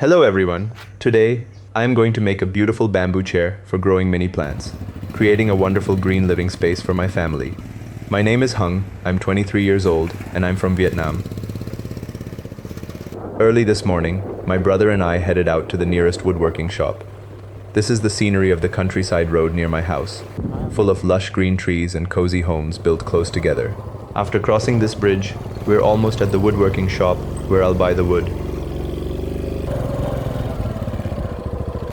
Hello everyone. Today, I am going to make a beautiful bamboo chair for growing mini plants, creating a wonderful green living space for my family. My name is Hung, I'm 23 years old, and I'm from Vietnam. Early this morning, my brother and I headed out to the nearest woodworking shop. This is the scenery of the countryside road near my house, full of lush green trees and cozy homes built close together. After crossing this bridge, we're almost at the woodworking shop where I'll buy the wood.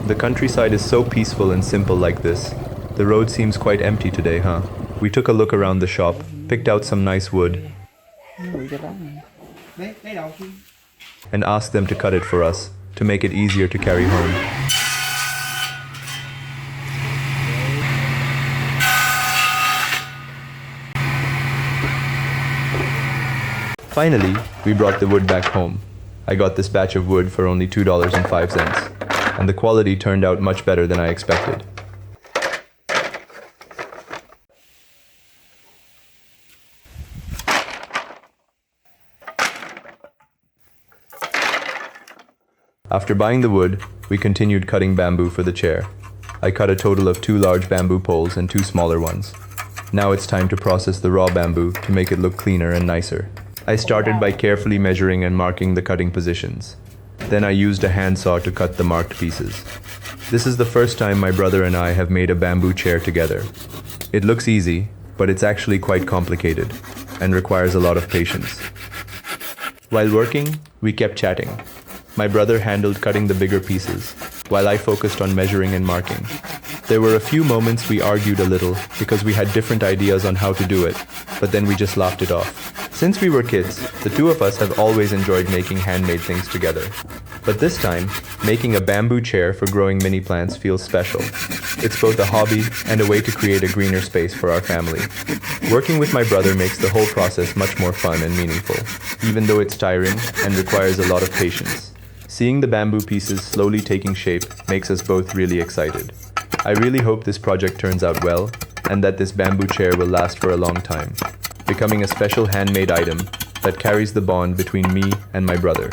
The countryside is so peaceful and simple like this. The road seems quite empty today, huh? We took a look around the shop, picked out some nice wood, and asked them to cut it for us, to make it easier to carry home. Finally, we brought the wood back home. I got this batch of wood for only $2.05. And the quality turned out much better than I expected. After buying the wood, we continued cutting bamboo for the chair. I cut a total of 2 large bamboo poles and 2 smaller ones. Now it's time to process the raw bamboo to make it look cleaner and nicer. I started by carefully measuring and marking the cutting positions. Then I used a handsaw to cut the marked pieces. This is the first time my brother and I have made a bamboo chair together. It looks easy, but it's actually quite complicated and requires a lot of patience. While working, we kept chatting. My brother handled cutting the bigger pieces, while I focused on measuring and marking. There were a few moments we argued a little because we had different ideas on how to do it, but then we just laughed it off. Since we were kids, the two of us have always enjoyed making handmade things together. But this time, making a bamboo chair for growing mini plants feels special. It's both a hobby and a way to create a greener space for our family. Working with my brother makes the whole process much more fun and meaningful, even though it's tiring and requires a lot of patience. Seeing the bamboo pieces slowly taking shape makes us both really excited. I really hope this project turns out well, and that this bamboo chair will last for a long time, becoming a special handmade item that carries the bond between me and my brother.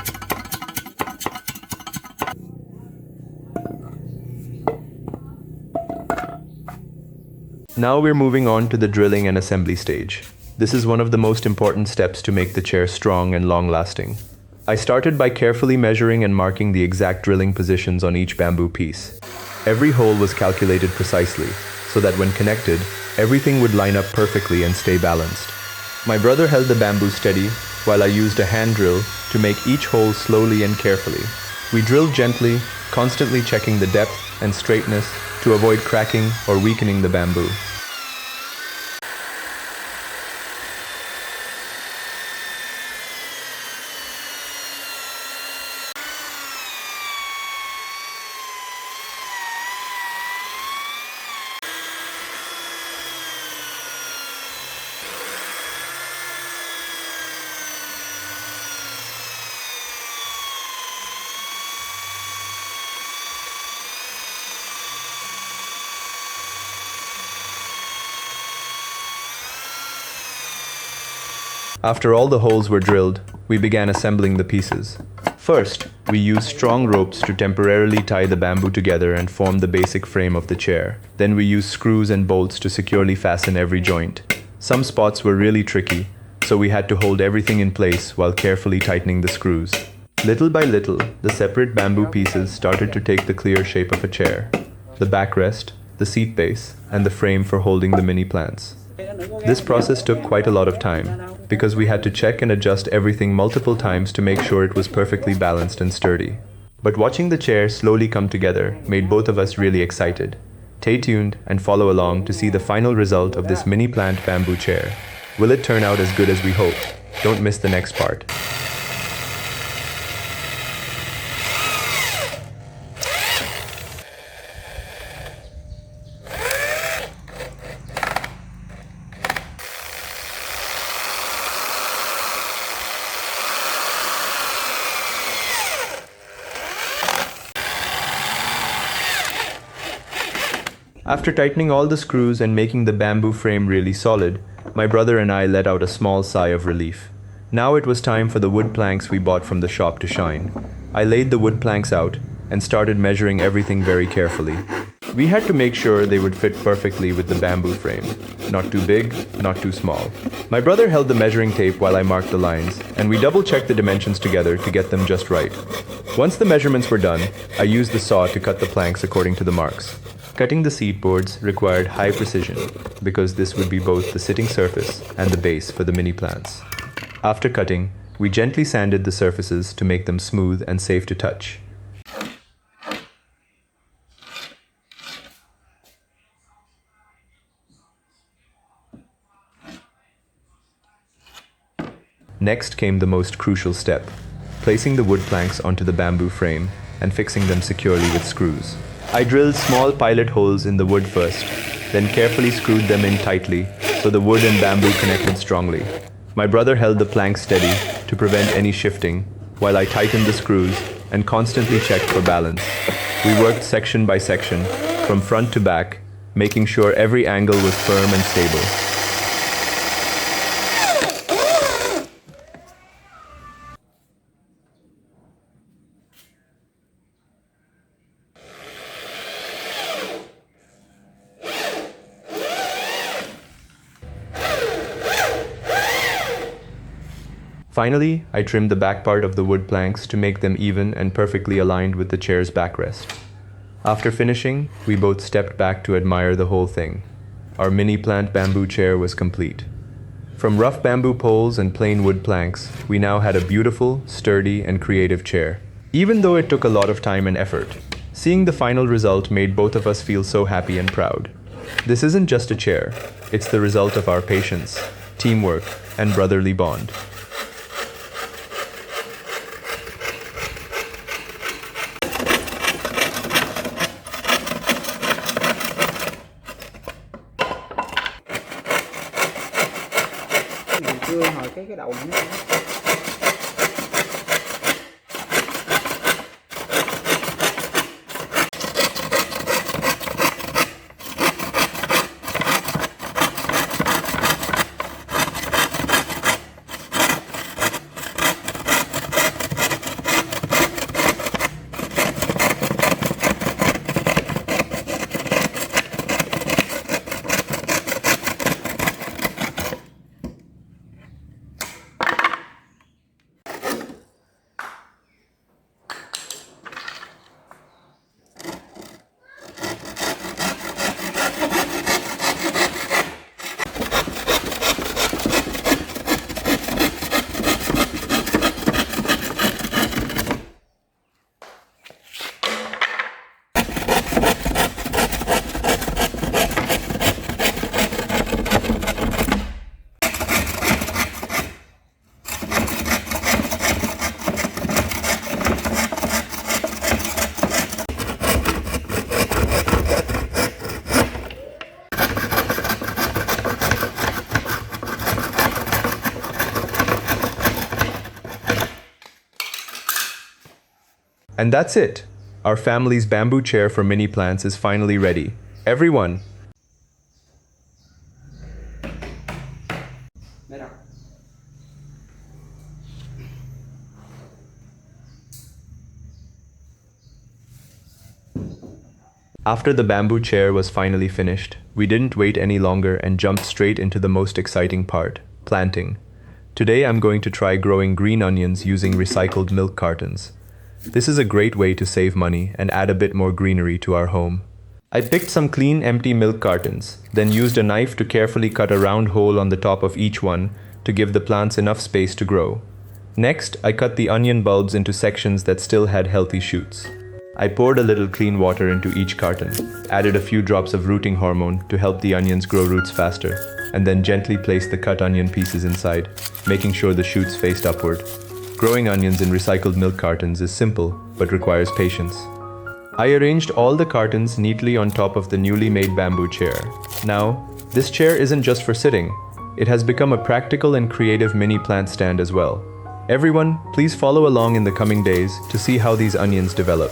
Now we're moving on to the drilling and assembly stage. This is one of the most important steps to make the chair strong and long-lasting. I started by carefully measuring and marking the exact drilling positions on each bamboo piece. Every hole was calculated precisely, so that when connected, everything would line up perfectly and stay balanced. My brother held the bamboo steady, while I used a hand drill to make each hole slowly and carefully. We drilled gently, constantly checking the depth and straightness to avoid cracking or weakening the bamboo. After all the holes were drilled, we began assembling the pieces. First, we used strong ropes to temporarily tie the bamboo together and form the basic frame of the chair. Then we used screws and bolts to securely fasten every joint. Some spots were really tricky, so we had to hold everything in place while carefully tightening the screws. Little by little, the separate bamboo pieces started to take the clear shape of a chair: the backrest, the seat base, and the frame for holding the mini plants. This process took quite a lot of time, because we had to check and adjust everything multiple times to make sure it was perfectly balanced and sturdy. But watching the chair slowly come together made both of us really excited. Stay tuned and follow along to see the final result of this mini plant bamboo chair. Will it turn out as good as we hoped? Don't miss the next part. After tightening all the screws and making the bamboo frame really solid, my brother and I let out a small sigh of relief. Now it was time for the wood planks we bought from the shop to shine. I laid the wood planks out and started measuring everything very carefully. We had to make sure they would fit perfectly with the bamboo frame. Not too big, not too small. My brother held the measuring tape while I marked the lines, and we double-checked the dimensions together to get them just right. Once the measurements were done, I used the saw to cut the planks according to the marks. Cutting the seat boards required high precision because this would be both the sitting surface and the base for the mini plants. After cutting, we gently sanded the surfaces to make them smooth and safe to touch. Next came the most crucial step, placing the wood planks onto the bamboo frame and fixing them securely with screws. I drilled small pilot holes in the wood first, then carefully screwed them in tightly so the wood and bamboo connected strongly. My brother held the planks steady to prevent any shifting, while I tightened the screws and constantly checked for balance. We worked section by section, from front to back, making sure every angle was firm and stable. Finally, I trimmed the back part of the wood planks to make them even and perfectly aligned with the chair's backrest. After finishing, we both stepped back to admire the whole thing. Our mini plant bamboo chair was complete. From rough bamboo poles and plain wood planks, we now had a beautiful, sturdy, and creative chair. Even though it took a lot of time and effort, seeing the final result made both of us feel so happy and proud. This isn't just a chair, it's the result of our patience, teamwork, and brotherly bond. Chưa hồi cái đầu nó And that's it! Our family's bamboo chair for mini plants is finally ready. Everyone! After the bamboo chair was finally finished, we didn't wait any longer and jumped straight into the most exciting part, planting. Today I'm going to try growing green onions using recycled milk cartons. This is a great way to save money and add a bit more greenery to our home. I picked some clean empty milk cartons, then used a knife to carefully cut a round hole on the top of each one to give the plants enough space to grow. Next, I cut the onion bulbs into sections that still had healthy shoots. I poured a little clean water into each carton, added a few drops of rooting hormone to help the onions grow roots faster, and then gently placed the cut onion pieces inside, making sure the shoots faced upward. Growing onions in recycled milk cartons is simple, but requires patience. I arranged all the cartons neatly on top of the newly made bamboo chair. Now, this chair isn't just for sitting. It has become a practical and creative mini plant stand as well. Everyone, please follow along in the coming days to see how these onions develop.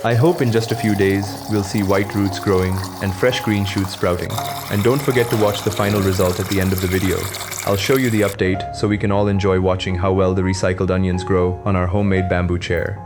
I hope in just a few days, we'll see white roots growing and fresh green shoots sprouting. And don't forget to watch the final result at the end of the video. I'll show you the update so we can all enjoy watching how well the recycled onions grow on our homemade bamboo chair.